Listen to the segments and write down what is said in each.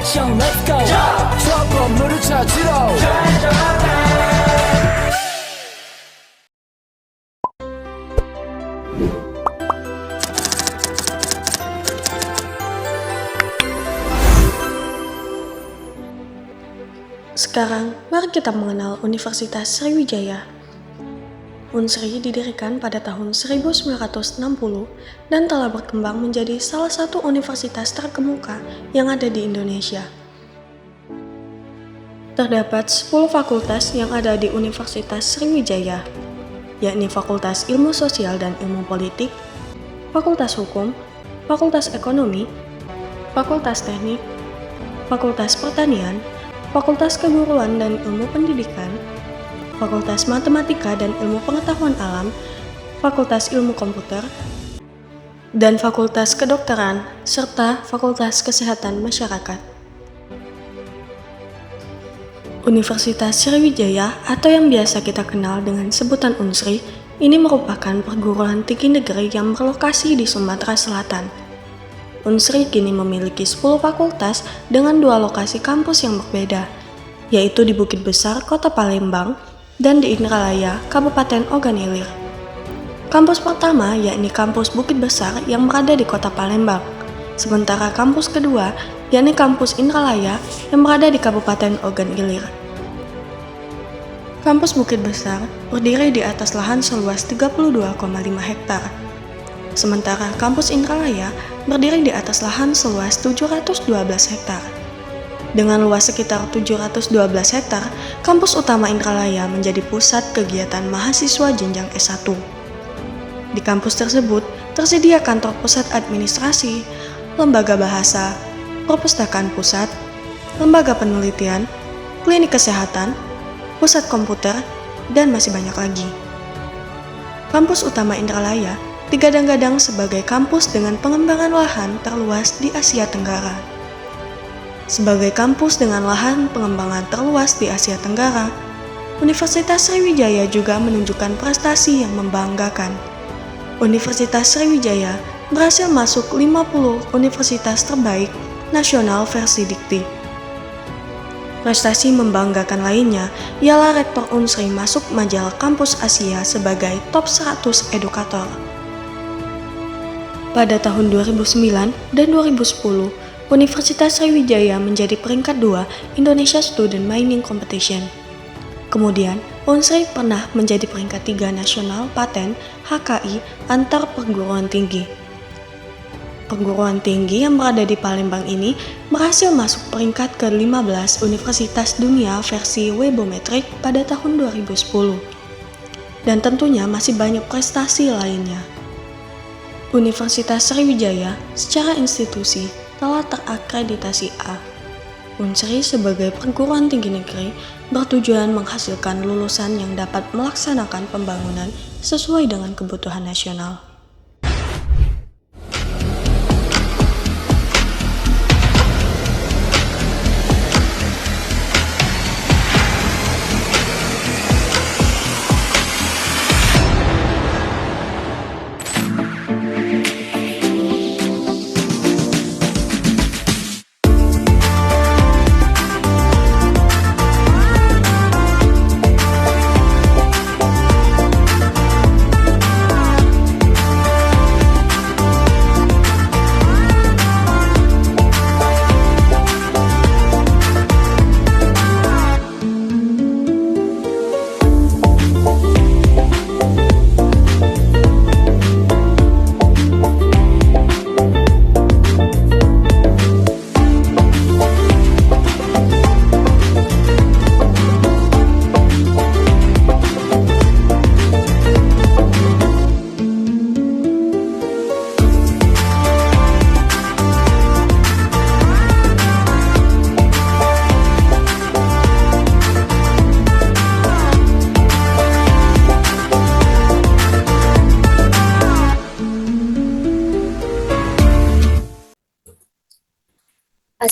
action let's go 저 건물을 찾으러 Sekarang, mari kita mengenal Universitas Sriwijaya. Unsri didirikan pada tahun 1960 dan telah berkembang menjadi salah satu universitas terkemuka yang ada di Indonesia. Terdapat 10 fakultas yang ada di Universitas Sriwijaya, yakni Fakultas Ilmu Sosial dan Ilmu Politik, Fakultas Hukum, Fakultas Ekonomi, Fakultas Teknik, Fakultas Pertanian, Fakultas Keguruan dan Ilmu Pendidikan, Fakultas Matematika dan Ilmu Pengetahuan Alam, Fakultas Ilmu Komputer, dan Fakultas Kedokteran, serta Fakultas Kesehatan Masyarakat. Universitas Sriwijaya atau yang biasa kita kenal dengan sebutan Unsri, ini merupakan perguruan tinggi negeri yang berlokasi di Sumatera Selatan. Unsri kini memiliki 10 fakultas dengan 2 lokasi kampus yang berbeda, yaitu di Bukit Besar, Kota Palembang, dan di Indralaya, Kabupaten Ogan Ilir. Kampus pertama yakni Kampus Bukit Besar yang berada di Kota Palembang, sementara kampus kedua yakni Kampus Indralaya yang berada di Kabupaten Ogan Ilir. Kampus Bukit Besar berdiri di atas lahan seluas 32,5 hektar. Sementara Kampus Indralaya berdiri di atas lahan seluas 712 hektar. Dengan luas sekitar 712 hektar, kampus utama Indralaya menjadi pusat kegiatan mahasiswa jenjang S1. Di kampus tersebut tersedia kantor pusat administrasi, lembaga bahasa, perpustakaan pusat, lembaga penelitian, klinik kesehatan, pusat komputer, dan masih banyak lagi. Kampus utama Indralaya digadang-gadang sebagai kampus dengan pengembangan lahan terluas di Asia Tenggara. Sebagai kampus dengan lahan pengembangan terluas di Asia Tenggara, Universitas Sriwijaya juga menunjukkan prestasi yang membanggakan. Universitas Sriwijaya berhasil masuk 50 universitas terbaik nasional versi Dikti. Prestasi membanggakan lainnya ialah Rektor Unsri masuk majalah Kampus Asia sebagai top 100 edukator. Pada tahun 2009 dan 2010, Universitas Sriwijaya menjadi peringkat 2 Indonesia Student Mining Competition. Kemudian, Unsri pernah menjadi peringkat 3 nasional paten HKI antar perguruan tinggi. Perguruan tinggi yang berada di Palembang ini berhasil masuk peringkat ke-15 Universitas Dunia versi Webometric pada tahun 2010. Dan tentunya masih banyak prestasi lainnya. Universitas Sriwijaya secara institusi telah terakreditasi A. Unsri sebagai perguruan tinggi negeri bertujuan menghasilkan lulusan yang dapat melaksanakan pembangunan sesuai dengan kebutuhan nasional.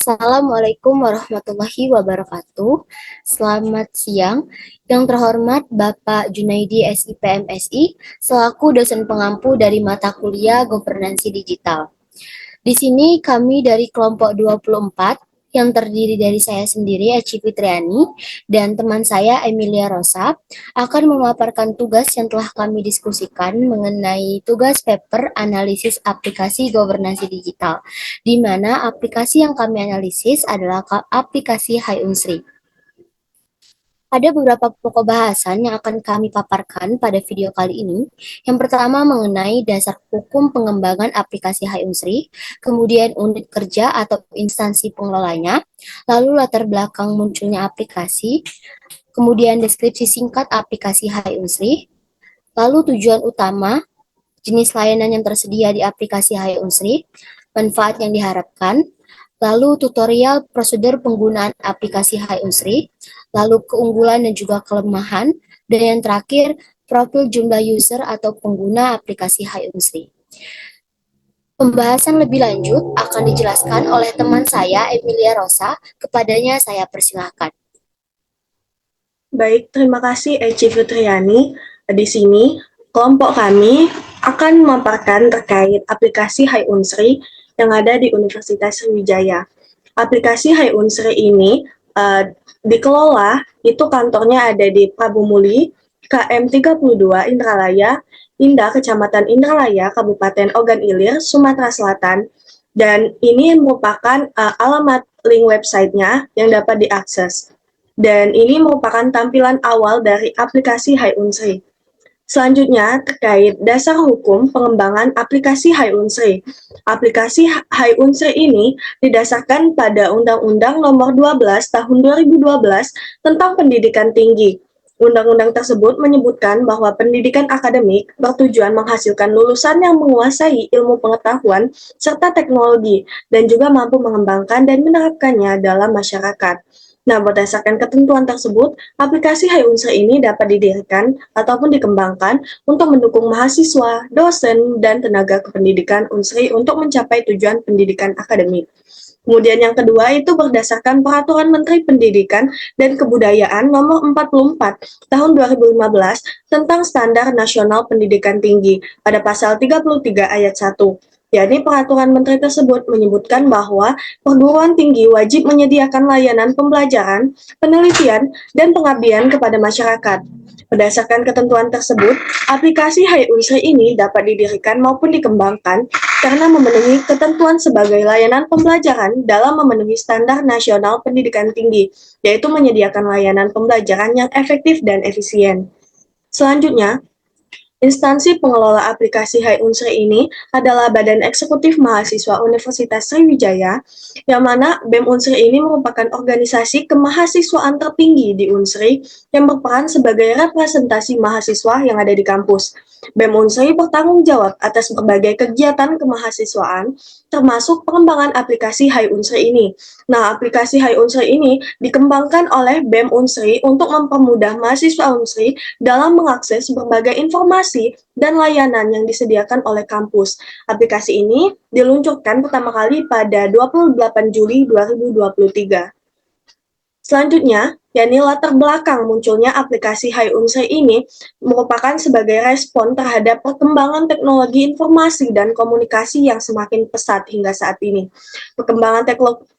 Assalamualaikum warahmatullahi wabarakatuh. Selamat siang, yang terhormat Bapak Junaidi SIP MSI, selaku dosen pengampu dari mata kuliah Governansi Digital. Di sini kami dari kelompok 24 yang terdiri dari saya sendiri, Eci Fitriani, dan teman saya, Emilia Rosa, akan memaparkan tugas yang telah kami diskusikan mengenai tugas paper analisis aplikasi governance digital, di mana aplikasi yang kami analisis adalah aplikasi Hai Unsri. Ada beberapa pokok bahasan yang akan kami paparkan pada video kali ini. Yang pertama mengenai dasar hukum pengembangan aplikasi Hai Unsri, kemudian unit kerja atau instansi pengelolanya, lalu latar belakang munculnya aplikasi, kemudian deskripsi singkat aplikasi Hai Unsri, lalu tujuan utama, jenis layanan yang tersedia di aplikasi Hai Unsri, manfaat yang diharapkan, lalu tutorial prosedur penggunaan aplikasi Hai Unsri, lalu keunggulan dan juga kelemahan, dan yang terakhir, profil jumlah user atau pengguna aplikasi Hai Unsri. Pembahasan lebih lanjut akan dijelaskan oleh teman saya, Emilia Rosa. Kepadanya saya persilahkan. Baik, terima kasih Eci Fitriani. Di sini, kelompok kami akan memaparkan terkait aplikasi Hai Unsri yang ada di Universitas Sriwijaya. Aplikasi Hai Unsri ini dikelola, itu kantornya ada di Prabu Muli, KM 32 Indralaya, Indah, Kecamatan Indralaya, Kabupaten Ogan Ilir, Sumatera Selatan. Dan ini merupakan alamat link websitenya yang dapat diakses. Dan ini merupakan tampilan awal dari aplikasi Hai Unsri. Selanjutnya, terkait dasar hukum pengembangan aplikasi Hai Unsri. Aplikasi Hai Unsri ini didasarkan pada Undang-Undang Nomor 12 Tahun 2012 tentang Pendidikan Tinggi. Undang-undang tersebut menyebutkan bahwa pendidikan akademik bertujuan menghasilkan lulusan yang menguasai ilmu pengetahuan serta teknologi dan juga mampu mengembangkan dan menerapkannya dalam masyarakat. Nah, berdasarkan ketentuan tersebut, aplikasi Hai Unsri ini dapat didirikan ataupun dikembangkan untuk mendukung mahasiswa, dosen, dan tenaga kependidikan Unsri untuk mencapai tujuan pendidikan akademik. Kemudian yang kedua itu berdasarkan Peraturan Menteri Pendidikan dan Kebudayaan Nomor 44 Tahun 2015 tentang Standar Nasional Pendidikan Tinggi pada pasal 33 ayat 1. Yakni peraturan menteri tersebut menyebutkan bahwa perguruan tinggi wajib menyediakan layanan pembelajaran, penelitian, dan pengabdian kepada masyarakat. Berdasarkan ketentuan tersebut, aplikasi Hai Unsri ini dapat didirikan maupun dikembangkan karena memenuhi ketentuan sebagai layanan pembelajaran dalam memenuhi standar nasional pendidikan tinggi, yaitu menyediakan layanan pembelajaran yang efektif dan efisien. Selanjutnya, instansi pengelola aplikasi Hai Unsri ini adalah Badan Eksekutif Mahasiswa Universitas Sriwijaya, yang mana BEM Unsri ini merupakan organisasi kemahasiswaan tertinggi di Unsri yang berperan sebagai representasi mahasiswa yang ada di kampus. BEM Unsri bertanggung jawab atas berbagai kegiatan kemahasiswaan, termasuk pengembangan aplikasi Hai Unsri ini. Nah, aplikasi Hai Unsri ini dikembangkan oleh BEM Unsri untuk mempermudah mahasiswa Unsri dalam mengakses berbagai informasi dan layanan yang disediakan oleh kampus. Aplikasi ini diluncurkan pertama kali pada 28 Juli 2023. Selanjutnya, yakni latar belakang munculnya aplikasi Hai Unsri ini merupakan sebagai respon terhadap perkembangan teknologi informasi dan komunikasi yang semakin pesat hingga saat ini. Perkembangan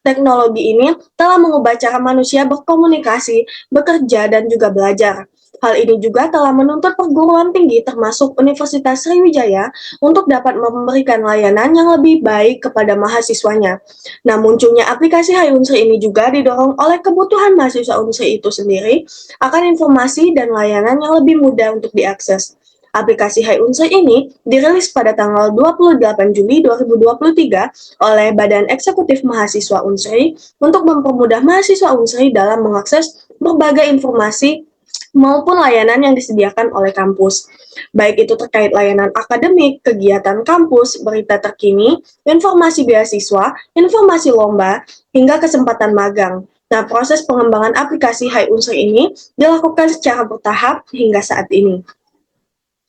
teknologi ini telah mengubah cara manusia berkomunikasi, bekerja, dan juga belajar. Hal ini juga telah menuntut perguruan tinggi termasuk Universitas Sriwijaya untuk dapat memberikan layanan yang lebih baik kepada mahasiswanya. Nah, munculnya aplikasi Hai Unsri ini juga didorong oleh kebutuhan mahasiswa Unsri itu sendiri akan informasi dan layanan yang lebih mudah untuk diakses. Aplikasi Hai Unsri ini dirilis pada tanggal 28 Juli 2023 oleh Badan Eksekutif Mahasiswa Unsri untuk mempermudah mahasiswa Unsri dalam mengakses berbagai informasi maupun layanan yang disediakan oleh kampus. Baik itu terkait layanan akademik, kegiatan kampus, berita terkini, informasi beasiswa, informasi lomba, hingga kesempatan magang. Nah, proses pengembangan aplikasi Hai Unsri ini dilakukan secara bertahap hingga saat ini.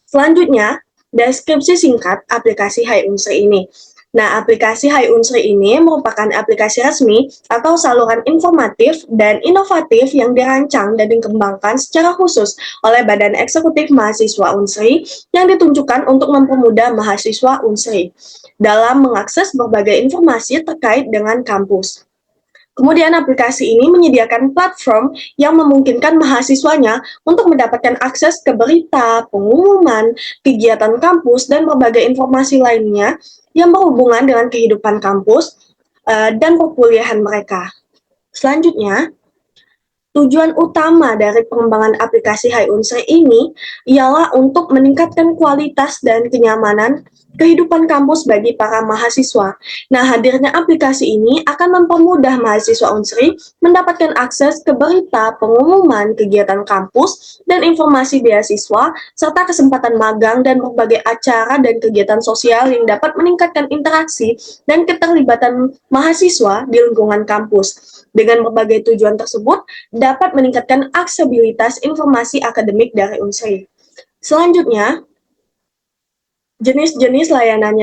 Selanjutnya, deskripsi singkat aplikasi Hai Unsri ini. Nah, aplikasi Hai Unsri ini merupakan aplikasi resmi atau saluran informatif dan inovatif yang dirancang dan dikembangkan secara khusus oleh Badan Eksekutif Mahasiswa Unsri yang ditunjukkan untuk mempermudah mahasiswa Unsri dalam mengakses berbagai informasi terkait dengan kampus. Kemudian aplikasi ini menyediakan platform yang memungkinkan mahasiswanya untuk mendapatkan akses ke berita, pengumuman, kegiatan kampus, dan berbagai informasi lainnya yang berhubungan dengan kehidupan kampus dan perkuliahan mereka. Selanjutnya, tujuan utama dari pengembangan aplikasi Hai Unsri ini ialah untuk meningkatkan kualitas dan kenyamanan kehidupan kampus bagi para mahasiswa. Nah, hadirnya aplikasi ini akan mempermudah mahasiswa Unsri mendapatkan akses ke berita, pengumuman, kegiatan kampus, dan informasi beasiswa, serta kesempatan magang dan berbagai acara dan kegiatan sosial yang dapat meningkatkan interaksi dan keterlibatan mahasiswa di lingkungan kampus. Dengan berbagai tujuan tersebut, dapat meningkatkan aksesibilitas informasi akademik dari Unsri. Selanjutnya, jenis-jenis layanan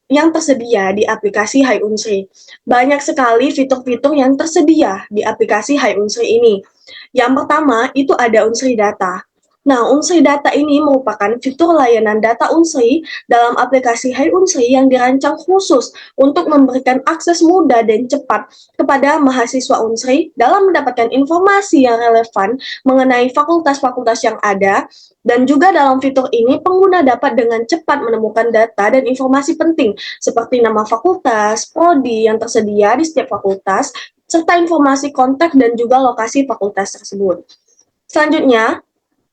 yang tersedia di aplikasi Hai Unsri. Banyak sekali fitur-fitur yang tersedia di aplikasi Hai Unsri ini. Yang pertama, itu ada Unsri Data. Nah, Unsri Data ini merupakan fitur layanan data Unsri dalam aplikasi Hai Unsri yang dirancang khusus untuk memberikan akses mudah dan cepat kepada mahasiswa Unsri dalam mendapatkan informasi yang relevan mengenai fakultas-fakultas yang ada, dan juga dalam fitur ini pengguna dapat dengan cepat menemukan data dan informasi penting seperti nama fakultas, prodi yang tersedia di setiap fakultas, serta informasi kontak dan juga lokasi fakultas tersebut. Selanjutnya,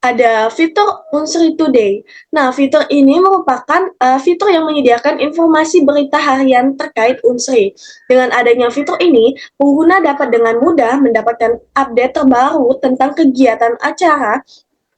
ada fitur Unsri Today. Nah, fitur ini merupakan fitur yang menyediakan informasi berita harian terkait Unsri. Dengan adanya fitur ini, pengguna dapat dengan mudah mendapatkan update terbaru tentang kegiatan acara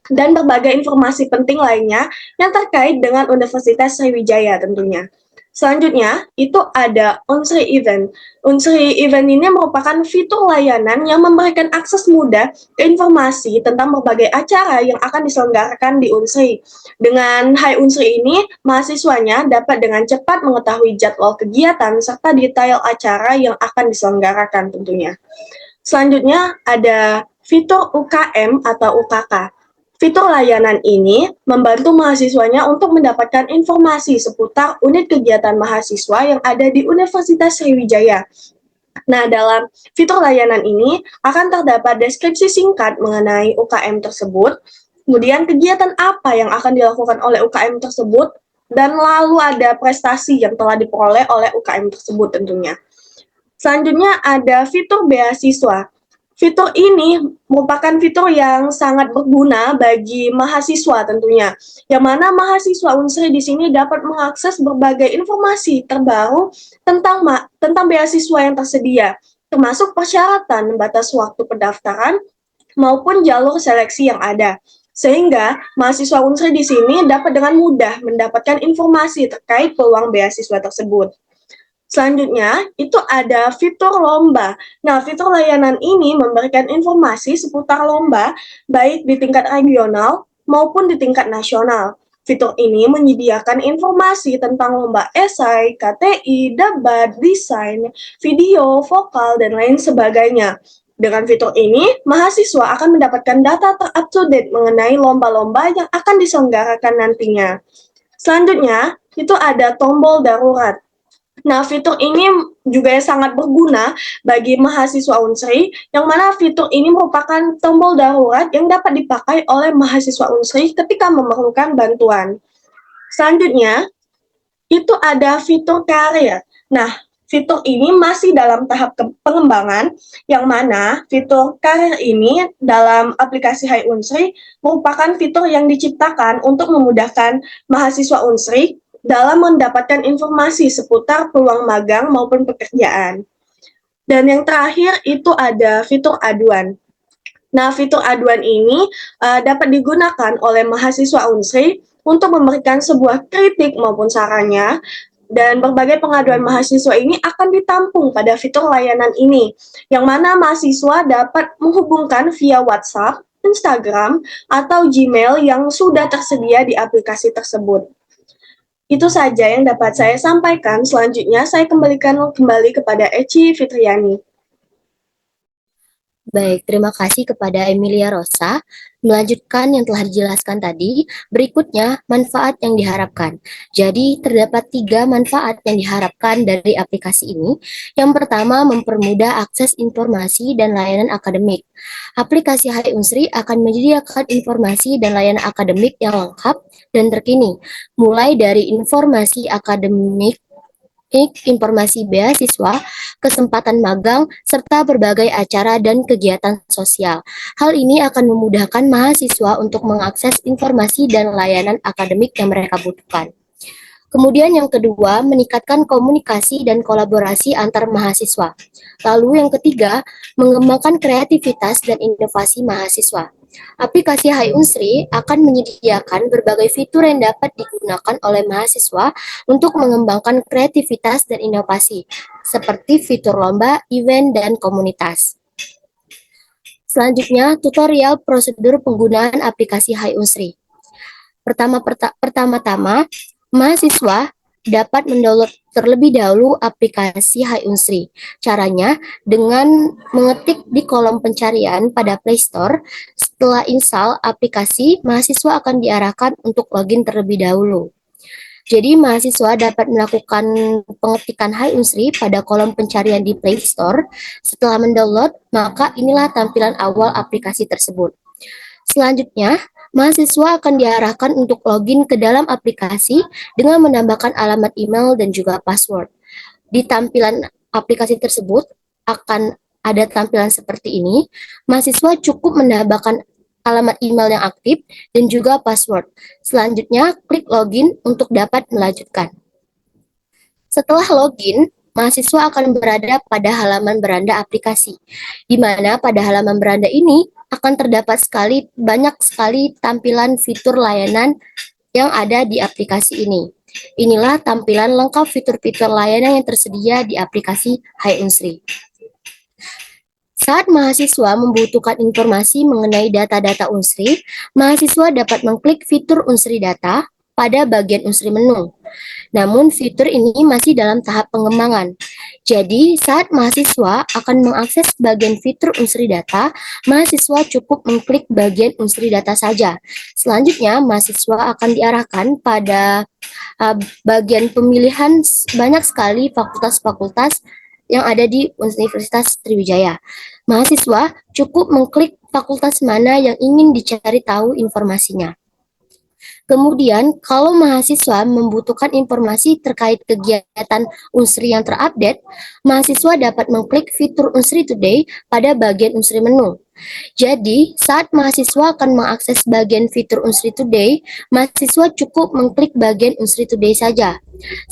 dan berbagai informasi penting lainnya yang terkait dengan Universitas Sriwijaya tentunya. Selanjutnya, itu ada Unsri Event. Unsri Event ini merupakan fitur layanan yang memberikan akses mudah ke informasi tentang berbagai acara yang akan diselenggarakan di Unsri. Dengan Hai Unsri ini, mahasiswanya dapat dengan cepat mengetahui jadwal kegiatan serta detail acara yang akan diselenggarakan tentunya. Selanjutnya, ada fitur UKM atau UKK. Fitur layanan ini membantu mahasiswanya untuk mendapatkan informasi seputar unit kegiatan mahasiswa yang ada di Universitas Sriwijaya. Nah, dalam fitur layanan ini akan terdapat deskripsi singkat mengenai UKM tersebut, kemudian kegiatan apa yang akan dilakukan oleh UKM tersebut, dan lalu ada prestasi yang telah diperoleh oleh UKM tersebut tentunya. Selanjutnya ada fitur beasiswa. Fitur ini merupakan fitur yang sangat berguna bagi mahasiswa tentunya, yang mana mahasiswa Unsri di sini dapat mengakses berbagai informasi terbaru tentang beasiswa yang tersedia, termasuk persyaratan, batas waktu pendaftaran, maupun jalur seleksi yang ada. Sehingga mahasiswa Unsri di sini dapat dengan mudah mendapatkan informasi terkait peluang beasiswa tersebut. Selanjutnya, itu ada fitur lomba. Nah, fitur layanan ini memberikan informasi seputar lomba, baik di tingkat regional maupun di tingkat nasional. Fitur ini menyediakan informasi tentang lomba esai, KTI, debat, desain, video, vokal, dan lain sebagainya. Dengan fitur ini, mahasiswa akan mendapatkan data ter-up-to-date mengenai lomba-lomba yang akan diselenggarakan nantinya. Selanjutnya, itu ada tombol darurat. Nah, fitur ini juga sangat berguna bagi mahasiswa Unsri, yang mana fitur ini merupakan tombol darurat yang dapat dipakai oleh mahasiswa Unsri ketika memerlukan bantuan. Selanjutnya, itu ada fitur karir. Nah, fitur ini masih dalam tahap pengembangan, yang mana fitur karir ini dalam aplikasi Hai Unsri merupakan fitur yang diciptakan untuk memudahkan mahasiswa Unsri dalam mendapatkan informasi seputar peluang magang maupun pekerjaan. Dan yang terakhir itu ada fitur aduan. Nah, fitur aduan ini dapat digunakan oleh mahasiswa Unsri untuk memberikan sebuah kritik maupun sarannya, dan berbagai pengaduan mahasiswa ini akan ditampung pada fitur layanan ini, yang mana mahasiswa dapat menghubungkan via WhatsApp, Instagram, atau Gmail yang sudah tersedia di aplikasi tersebut. Itu saja yang dapat saya sampaikan. Selanjutnya saya kembalikan kembali kepada Eci Fitriani. Baik, terima kasih kepada Emilia Rosa. Melanjutkan yang telah dijelaskan tadi, berikutnya manfaat yang diharapkan. Jadi, terdapat 3 manfaat yang diharapkan dari aplikasi ini. Yang pertama, mempermudah akses informasi dan layanan akademik. Aplikasi Hai Unsri akan menyediakan informasi dan layanan akademik yang lengkap dan terkini, mulai dari informasi akademik, informasi beasiswa, kesempatan magang, serta berbagai acara dan kegiatan sosial. Hal ini akan memudahkan mahasiswa untuk mengakses informasi dan layanan akademik yang mereka butuhkan. Kemudian yang kedua, meningkatkan komunikasi dan kolaborasi antar mahasiswa. Lalu yang ketiga, mengembangkan kreativitas dan inovasi mahasiswa. Aplikasi Hai Unsri akan menyediakan berbagai fitur yang dapat digunakan oleh mahasiswa untuk mengembangkan kreativitas dan inovasi, seperti fitur lomba, event, dan komunitas. Selanjutnya, tutorial prosedur penggunaan aplikasi Hai Unsri. Pertama-tama, mahasiswa dapat mendownload terlebih dahulu aplikasi Hai Unsri. Caranya dengan mengetik di kolom pencarian pada Play Store. Setelah install aplikasi, mahasiswa akan diarahkan untuk login terlebih dahulu. Jadi mahasiswa dapat melakukan pengetikan Hai Unsri pada kolom pencarian di Play Store. Setelah mendownload, maka inilah tampilan awal aplikasi tersebut. Selanjutnya, mahasiswa akan diarahkan untuk login ke dalam aplikasi dengan menambahkan alamat email dan juga password. Di tampilan aplikasi tersebut akan ada tampilan seperti ini. Mahasiswa cukup menambahkan alamat email yang aktif dan juga password. Selanjutnya, klik login untuk dapat melanjutkan. Setelah login, mahasiswa akan berada pada halaman beranda aplikasi, di mana pada halaman beranda ini akan terdapat banyak sekali tampilan fitur layanan yang ada di aplikasi ini. Inilah tampilan lengkap fitur-fitur layanan yang tersedia di aplikasi Hai Unsri. Saat mahasiswa membutuhkan informasi mengenai data-data Unsri, mahasiswa dapat mengklik fitur Unsri Data pada bagian Unsri menu. Namun fitur ini masih dalam tahap pengembangan. Jadi, saat mahasiswa akan mengakses bagian fitur Unsri Data, mahasiswa cukup mengklik bagian Unsri Data saja. Selanjutnya, mahasiswa akan diarahkan pada bagian pemilihan banyak sekali fakultas-fakultas yang ada di Universitas Sriwijaya. Mahasiswa cukup mengklik fakultas mana yang ingin dicari tahu informasinya. Kemudian, kalau mahasiswa membutuhkan informasi terkait kegiatan Unsri yang terupdate, mahasiswa dapat mengklik fitur Unsri Today pada bagian Unsri menu. Jadi, saat mahasiswa akan mengakses bagian fitur Unsri Today, mahasiswa cukup mengklik bagian Unsri Today saja.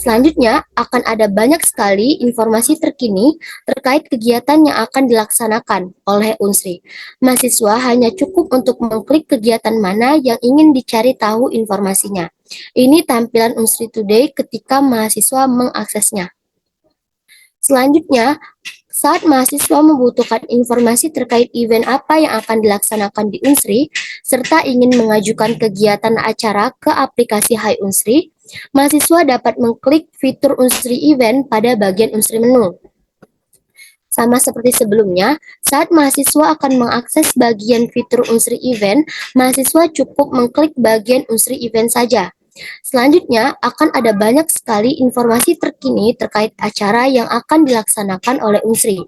Selanjutnya, akan ada banyak sekali informasi terkini terkait kegiatan yang akan dilaksanakan oleh Unsri. Mahasiswa hanya cukup untuk mengklik kegiatan mana yang ingin dicari tahu informasinya. Ini tampilan Unsri Today ketika mahasiswa mengaksesnya. Selanjutnya, saat mahasiswa membutuhkan informasi terkait event apa yang akan dilaksanakan di Unsri, serta ingin mengajukan kegiatan acara ke aplikasi Hai Unsri, mahasiswa dapat mengklik fitur Unsri Event pada bagian Unsri menu. Sama seperti sebelumnya, saat mahasiswa akan mengakses bagian fitur Unsri Event, mahasiswa cukup mengklik bagian Unsri Event saja. Selanjutnya, akan ada banyak sekali informasi terkini terkait acara yang akan dilaksanakan oleh Unsri.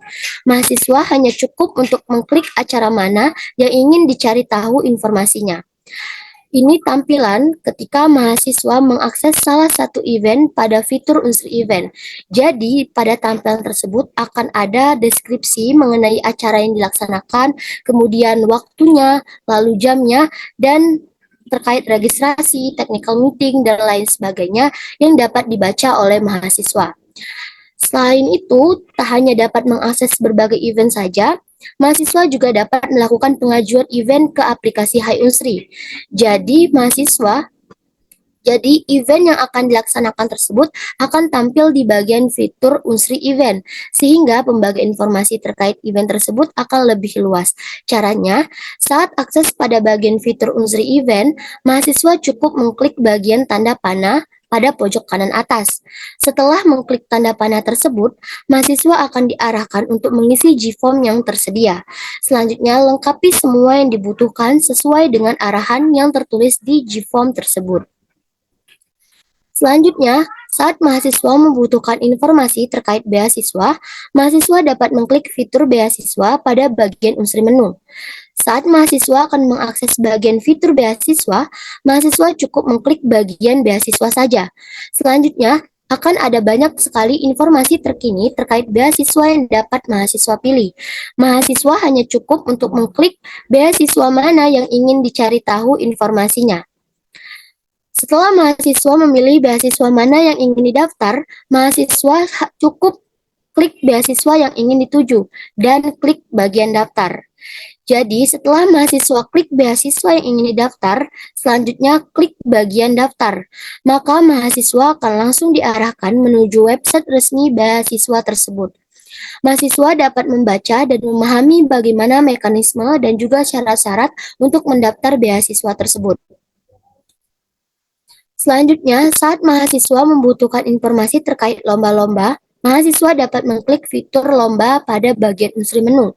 Mahasiswa hanya cukup untuk mengklik acara mana yang ingin dicari tahu informasinya. Ini tampilan ketika mahasiswa mengakses salah satu event pada fitur Unsri Event. Jadi, pada tampilan tersebut akan ada deskripsi mengenai acara yang dilaksanakan, kemudian waktunya, lalu jamnya, dan terkait registrasi, technical meeting, dan lain sebagainya yang dapat dibaca oleh mahasiswa. Selain itu, tak hanya dapat mengakses berbagai event saja, mahasiswa juga dapat melakukan pengajuan event ke aplikasi Hai Unsri. Jadi, mahasiswa Jadi, event yang akan dilaksanakan tersebut akan tampil di bagian fitur Unsri Event, sehingga pembagian informasi terkait event tersebut akan lebih luas. Caranya, saat akses pada bagian fitur Unsri Event, mahasiswa cukup mengklik bagian tanda panah pada pojok kanan atas. Setelah mengklik tanda panah tersebut, mahasiswa akan diarahkan untuk mengisi G-form yang tersedia. Selanjutnya, lengkapi semua yang dibutuhkan sesuai dengan arahan yang tertulis di G-form tersebut. Selanjutnya, saat mahasiswa membutuhkan informasi terkait beasiswa, mahasiswa dapat mengklik fitur beasiswa pada bagian unsur menu. Saat mahasiswa akan mengakses bagian fitur beasiswa, mahasiswa cukup mengklik bagian beasiswa saja. Selanjutnya, akan ada banyak sekali informasi terkini terkait beasiswa yang dapat mahasiswa pilih. Mahasiswa hanya cukup untuk mengklik beasiswa mana yang ingin dicari tahu informasinya. Setelah mahasiswa memilih beasiswa mana yang ingin didaftar, mahasiswa cukup klik beasiswa yang ingin dituju dan klik bagian daftar. Jadi, setelah mahasiswa klik beasiswa yang ingin didaftar, selanjutnya klik bagian daftar. Maka mahasiswa akan langsung diarahkan menuju website resmi beasiswa tersebut. Mahasiswa dapat membaca dan memahami bagaimana mekanisme dan juga syarat-syarat untuk mendaftar beasiswa tersebut. Selanjutnya, saat mahasiswa membutuhkan informasi terkait lomba-lomba, mahasiswa dapat mengklik fitur lomba pada bagian unsur menu.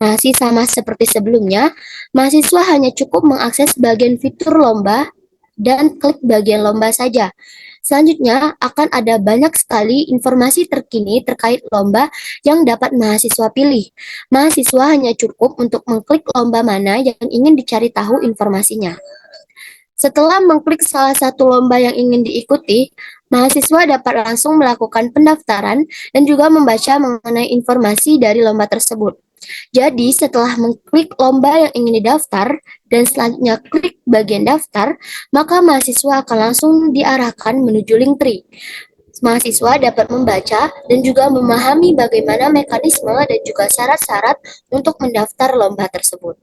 Masih sama seperti sebelumnya, mahasiswa hanya cukup mengakses bagian fitur lomba dan klik bagian lomba saja. Selanjutnya, akan ada banyak sekali informasi terkini terkait lomba yang dapat mahasiswa pilih. Mahasiswa hanya cukup untuk mengklik lomba mana yang ingin dicari tahu informasinya. Setelah mengklik salah satu lomba yang ingin diikuti, mahasiswa dapat langsung melakukan pendaftaran dan juga membaca mengenai informasi dari lomba tersebut. Jadi, setelah mengklik lomba yang ingin didaftar dan selanjutnya klik bagian daftar, maka mahasiswa akan langsung diarahkan menuju Linktree. Mahasiswa dapat membaca dan juga memahami bagaimana mekanisme dan juga syarat-syarat untuk mendaftar lomba tersebut.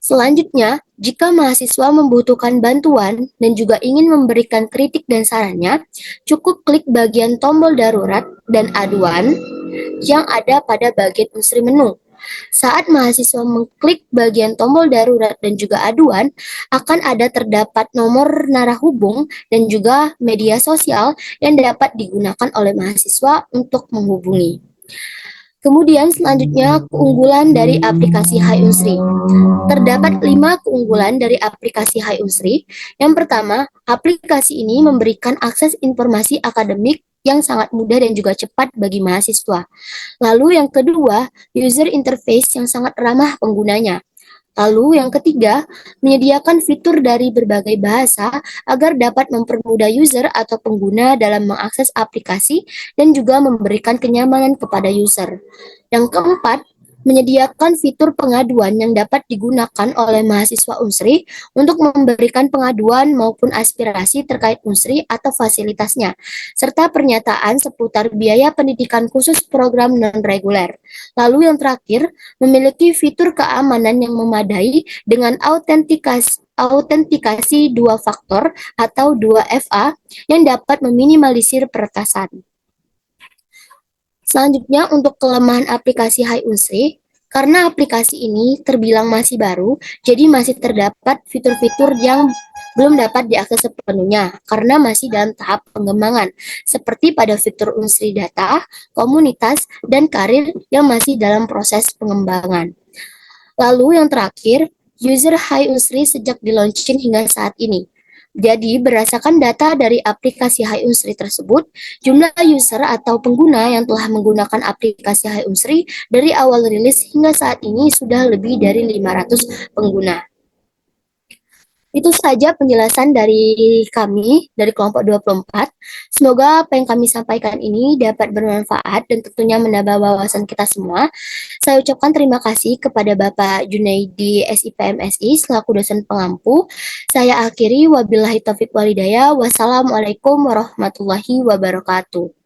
Selanjutnya, jika mahasiswa membutuhkan bantuan dan juga ingin memberikan kritik dan sarannya, cukup klik bagian tombol darurat dan aduan yang ada pada bagian unsur menu. Saat mahasiswa mengklik bagian tombol darurat dan juga aduan, akan ada terdapat nomor narahubung dan juga media sosial yang dapat digunakan oleh mahasiswa untuk menghubungi. Kemudian selanjutnya keunggulan dari aplikasi Hai Unsri. Terdapat 5 keunggulan dari aplikasi Hai Unsri. Yang pertama, aplikasi ini memberikan akses informasi akademik yang sangat mudah dan juga cepat bagi mahasiswa. Lalu yang kedua, user interface yang sangat ramah penggunanya. Lalu yang ketiga, menyediakan fitur dari berbagai bahasa agar dapat mempermudah user atau pengguna dalam mengakses aplikasi dan juga memberikan kenyamanan kepada user. Yang keempat, menyediakan fitur pengaduan yang dapat digunakan oleh mahasiswa Unsri untuk memberikan pengaduan maupun aspirasi terkait Unsri atau fasilitasnya, serta pernyataan seputar biaya pendidikan khusus program non-reguler. Lalu yang terakhir, memiliki fitur keamanan yang memadai dengan autentikasi 2 faktor atau 2FA yang dapat meminimalisir peretasan. Selanjutnya untuk kelemahan aplikasi Hai Unsri, karena aplikasi ini terbilang masih baru, jadi masih terdapat fitur-fitur yang belum dapat diakses sepenuhnya karena masih dalam tahap pengembangan, seperti pada fitur Unsri Data, Komunitas, dan Karir yang masih dalam proses pengembangan. Lalu yang terakhir, user Hai Unsri sejak di-launching hingga saat ini. Jadi, berdasarkan data dari aplikasi Hai Unsri tersebut, jumlah user atau pengguna yang telah menggunakan aplikasi Hai Unsri dari awal rilis hingga saat ini sudah lebih dari 500 pengguna. Itu saja penjelasan dari kami, dari kelompok 24. Semoga apa yang kami sampaikan ini dapat bermanfaat dan tentunya menambah wawasan kita semua. Saya ucapkan terima kasih kepada Bapak Junaidi SIPMSI selaku dosen pengampu. Saya akhiri, wabillahi taufiq walhidayah. Wassalamualaikum warahmatullahi wabarakatuh.